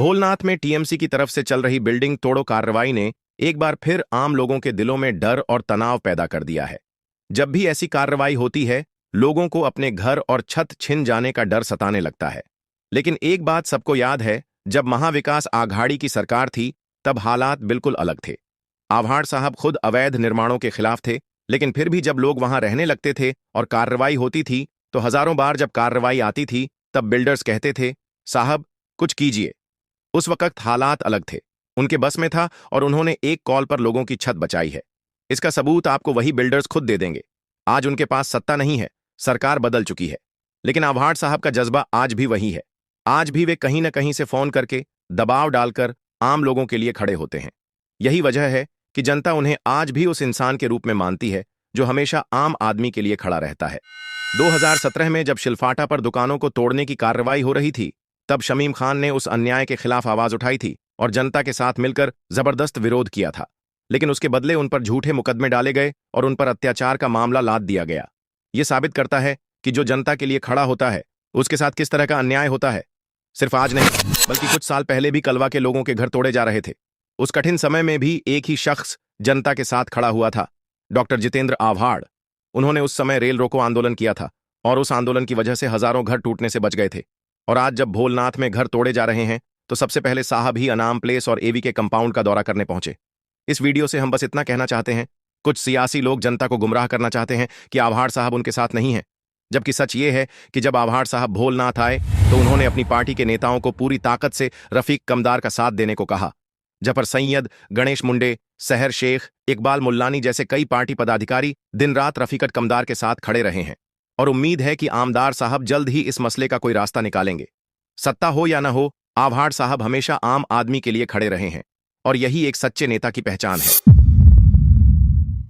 भोलनाथ में टीएमसी की तरफ से चल रही बिल्डिंग तोड़ो कार्रवाई ने एक बार फिर आम लोगों के दिलों में डर और तनाव पैदा कर दिया है। जब भी ऐसी कार्रवाई होती है, लोगों को अपने घर और छत छिन जाने का डर सताने लगता है। लेकिन एक बात सबको याद है, जब महाविकास आघाड़ी की सरकार थी, तब हालात बिल्कुल अलग थे। आव्हाड साहब खुद अवैध निर्माणों के खिलाफ थे, लेकिन फिर भी जब लोग वहां रहने लगते थे और कार्रवाई होती थी, तो हजारों बार जब कार्रवाई आती थी, तब बिल्डर्स कहते थे, साहब कुछ कीजिए। उस वक्त हालात अलग थे, उनके बस में था और उन्होंने एक कॉल पर लोगों की छत बचाई है। इसका सबूत आपको वही बिल्डर्स खुद दे देंगे। आज उनके पास सत्ता नहीं है, सरकार बदल चुकी है, लेकिन आव्हाड साहब का जज्बा आज भी वही है। आज भी वे कहीं न कहीं से फोन करके दबाव डालकर आम लोगों के लिए खड़े होते हैं। यही वजह है कि जनता उन्हें आज भी उस इंसान के रूप में मानती है जो हमेशा आम आदमी के लिए खड़ा रहता है। 2017 में जब शिलफाटा पर दुकानों को तोड़ने की कार्रवाई हो रही थी, तब शमीम खान ने उस अन्याय के खिलाफ आवाज उठाई थी और जनता के साथ मिलकर जबरदस्त विरोध किया था। लेकिन उसके बदले उन पर झूठे मुकदमे डाले गए और उन पर अत्याचार का मामला लाद दिया गया। यह साबित करता है कि जो जनता के लिए खड़ा होता है, उसके साथ किस तरह का अन्याय होता है। सिर्फ आज नहीं, बल्कि कुछ साल पहले भी कलवा के लोगों के घर तोड़े जा रहे थे। उस कठिन समय में भी एक ही शख्स जनता के साथ खड़ा हुआ था, डॉक्टर जितेंद्र आव्हाड। उन्होंने उस समय रेल रोको आंदोलन किया था और उस आंदोलन की वजह से हजारों घर टूटने से बच गए थे। और आज जब भोलनाथ में घर तोड़े जा रहे हैं, तो सबसे पहले साहब ही अनाम प्लेस और एवी के कंपाउंड का दौरा करने पहुंचे। इस वीडियो से हम बस इतना कहना चाहते हैं, कुछ सियासी लोग जनता को गुमराह करना चाहते हैं कि आव्हाड साहब उनके साथ नहीं है, जबकि सच ये है कि जब आव्हाड साहब भोलनाथ आए तो उन्होंने अपनी पार्टी के नेताओं को पूरी ताकत से रफीक कमदार का साथ देने को कहा। जफर सैयद, गणेश मुंडे, सहर शेख, इकबाल मुल्लानी जैसे कई पार्टी पदाधिकारी दिन रात रफीकत कमदार के साथ खड़े रहे हैं और उम्मीद है कि आमदार साहब जल्द ही इस मसले का कोई रास्ता निकालेंगे। सत्ता हो या न हो, आव्हाड साहब हमेशा आम आदमी के लिए खड़े रहे हैं और यही एक सच्चे नेता की पहचान है।